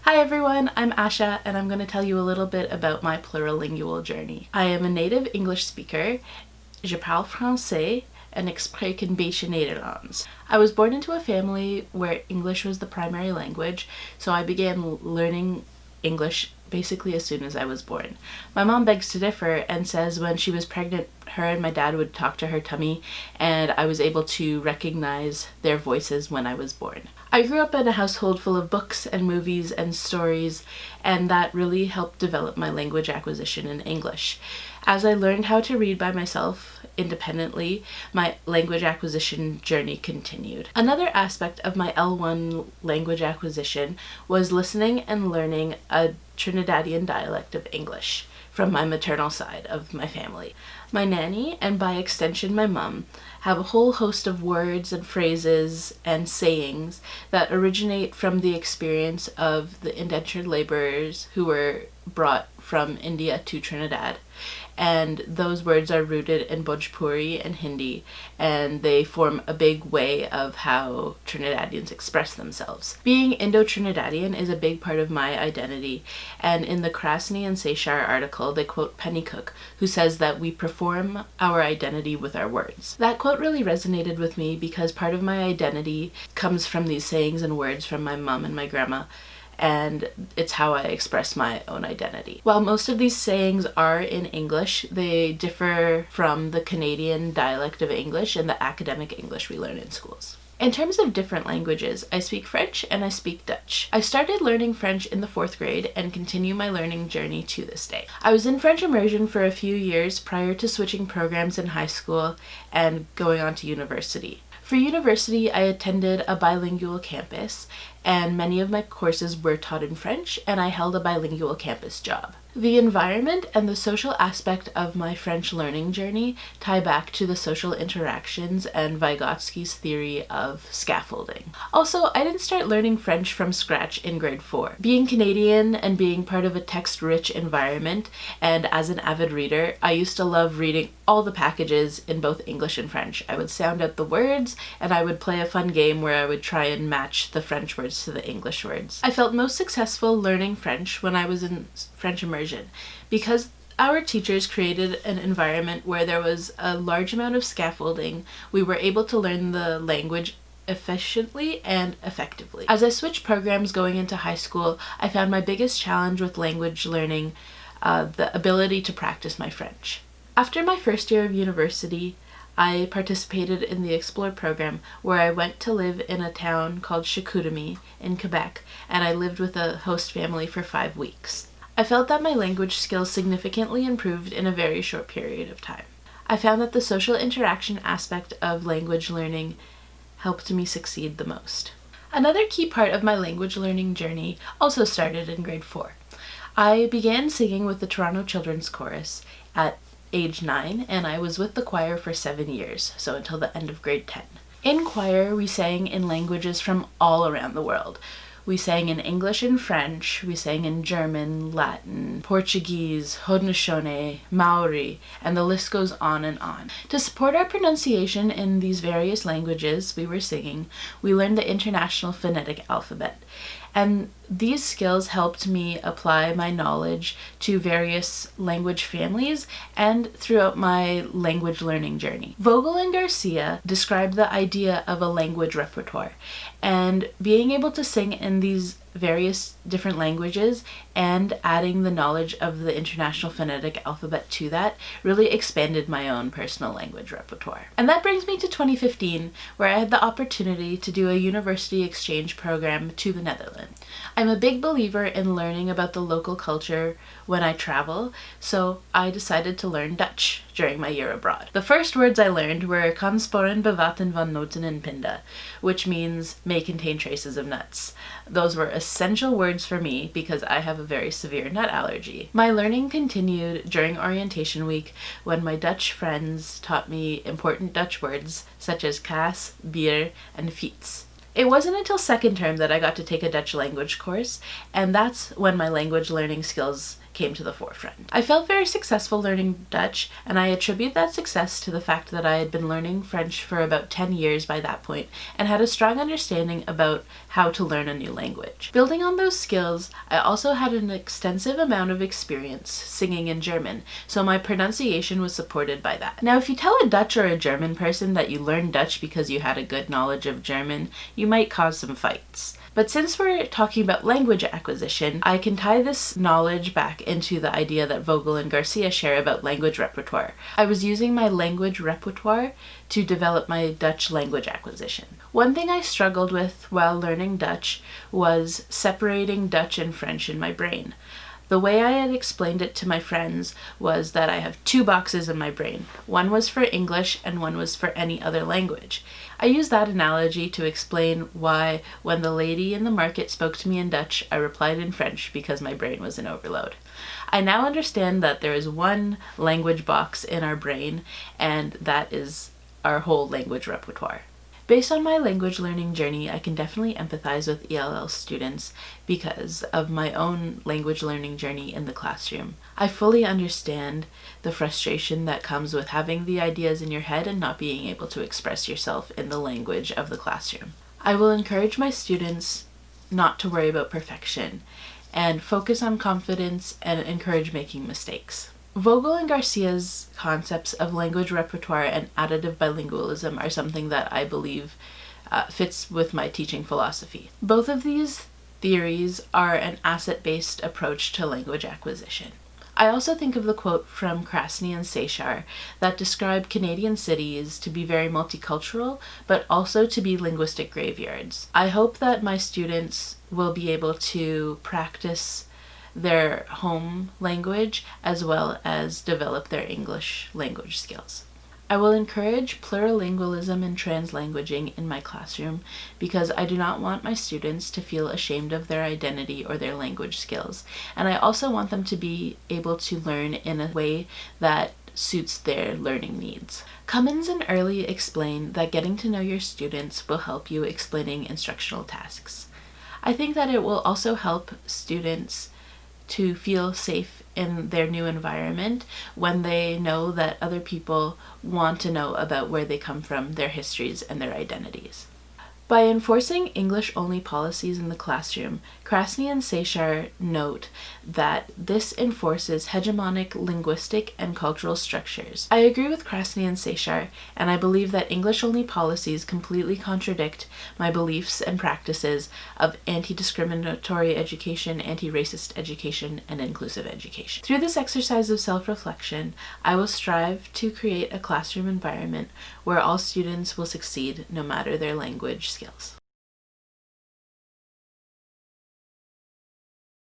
Hi everyone, I'm Asha and I'm going to tell you a little bit about my plurilingual journey. I am a native English speaker. Je parle français en spreek een beetje Nederlands. I was born into a family where English was the primary language, so I began learning English basically as soon as I was born. My mom begs to differ and says when she was pregnant, her and my dad would talk to her tummy and I was able to recognize their voices when I was born. I grew up in a household full of books and movies and stories, and that really helped develop my language acquisition in English. As I learned how to read by myself independently, my language acquisition journey continued. Another aspect of my L1 language acquisition was listening and learning a Trinidadian dialect of English from my maternal side of my family. My nanny, and by extension my mum, have a whole host of words and phrases and sayings that originate from the experience of the indentured laborers who were brought from India to Trinidad. And those words are rooted in Bhojpuri and Hindi, and they form a big way of how Trinidadians express themselves. Being Indo-Trinidadian is a big part of my identity, and in the Krasny and Seychar article they quote Pennycook, who says that we perform our identity with our words. That quote really resonated with me because part of my identity comes from these sayings and words from my mom and my grandma, and it's how I express my own identity. While most of these sayings are in English, they differ from the Canadian dialect of English and the academic English we learn in schools. In terms of different languages, I speak French and I speak Dutch. I started learning French in the 4th grade and continue my learning journey to this day. I was in French immersion for a few years prior to switching programs in high school and going on to university. For university, I attended a bilingual campus, and many of my courses were taught in French, and I held a bilingual campus job. The environment and the social aspect of my French learning journey tie back to the social interactions and Vygotsky's theory of scaffolding. Also, I didn't start learning French from scratch in grade 4. Being Canadian and being part of a text-rich environment, and as an avid reader, I used to love reading all the packages in both English and French. I would sound out the words, and I would play a fun game where I would try and match the French words to the English words. I felt most successful learning French when I was in French immersion, because our teachers created an environment where there was a large amount of scaffolding. We were able to learn the language efficiently and effectively. As I switched programs going into high school, I found my biggest challenge with language learning the ability to practice my French. After my first year of university, I participated in the Explore program, where I went to live in a town called Chicoutimi in Quebec, and I lived with a host family for 5 weeks. I felt that my language skills significantly improved in a very short period of time. I found that the social interaction aspect of language learning helped me succeed the most. Another key part of my language learning journey also started in grade 4. I began singing with the Toronto Children's Chorus at age 9, and I was with the choir for 7 years, so until the end of grade 10. In choir, we sang in languages from all around the world. We sang in English and French, we sang in German, Latin, Portuguese, Haudenosaunee, Maori, and the list goes on and on. To support our pronunciation in these various languages we were singing, we learned the International Phonetic Alphabet. And these skills helped me apply my knowledge to various language families and throughout my language learning journey. Vogel and Garcia described the idea of a language repertoire, and being able to sing in these various different languages and adding the knowledge of the International Phonetic Alphabet to that really expanded my own personal language repertoire. And that brings me to 2015, where I had the opportunity to do a university exchange program to the Netherlands. I'm a big believer in learning about the local culture when I travel, so I decided to learn Dutch during my year abroad. The first words I learned were kan sporen bevatten van noten en pinda, which means may contain traces of nuts. Those were essential words for me because I have a very severe nut allergy. My learning continued during orientation week when my Dutch friends taught me important Dutch words such as kaas, bier, and fiets. It wasn't until second term that I got to take a Dutch language course, and that's when my language learning skills came to the forefront. I felt very successful learning Dutch, and I attribute that success to the fact that I had been learning French for about 10 years by that point and had a strong understanding about how to learn a new language. Building on those skills, I also had an extensive amount of experience singing in German, so my pronunciation was supported by that. Now, if you tell a Dutch or a German person that you learned Dutch because you had a good knowledge of German, you might cause some fights. But since we're talking about language acquisition, I can tie this knowledge back into the idea that Vogel and Garcia share about language repertoire. I was using my language repertoire to develop my Dutch language acquisition. One thing I struggled with while learning Dutch was separating Dutch and French in my brain. The way I had explained it to my friends was that I have two boxes in my brain. One was for English and one was for any other language. I use that analogy to explain why when the lady in the market spoke to me in Dutch, I replied in French because my brain was in overload. I now understand that there is one language box in our brain, and that is our whole language repertoire. Based on my language learning journey, I can definitely empathize with ELL students because of my own language learning journey in the classroom. I fully understand the frustration that comes with having the ideas in your head and not being able to express yourself in the language of the classroom. I will encourage my students not to worry about perfection and focus on confidence and encourage making mistakes. Vogel and Garcia's concepts of language repertoire and additive bilingualism are something that I believe fits with my teaching philosophy. Both of these theories are an asset-based approach to language acquisition. I also think of the quote from Krasny and Seychar that describe Canadian cities to be very multicultural, but also to be linguistic graveyards. I hope that my students will be able to practice their home language as well as develop their English language skills. I will encourage plurilingualism and translanguaging in my classroom because I do not want my students to feel ashamed of their identity or their language skills, and I also want them to be able to learn in a way that suits their learning needs. Cummins and Early explain that getting to know your students will help you explaining instructional tasks. I think that it will also help students to feel safe in their new environment when they know that other people want to know about where they come from, their histories, and their identities. By enforcing English-only policies in the classroom, Krasny and Seychar note that this enforces hegemonic linguistic and cultural structures. I agree with Krasny and Seychar, and I believe that English-only policies completely contradict my beliefs and practices of anti-discriminatory education, anti-racist education, and inclusive education. Through this exercise of self-reflection, I will strive to create a classroom environment where all students will succeed no matter their language skills.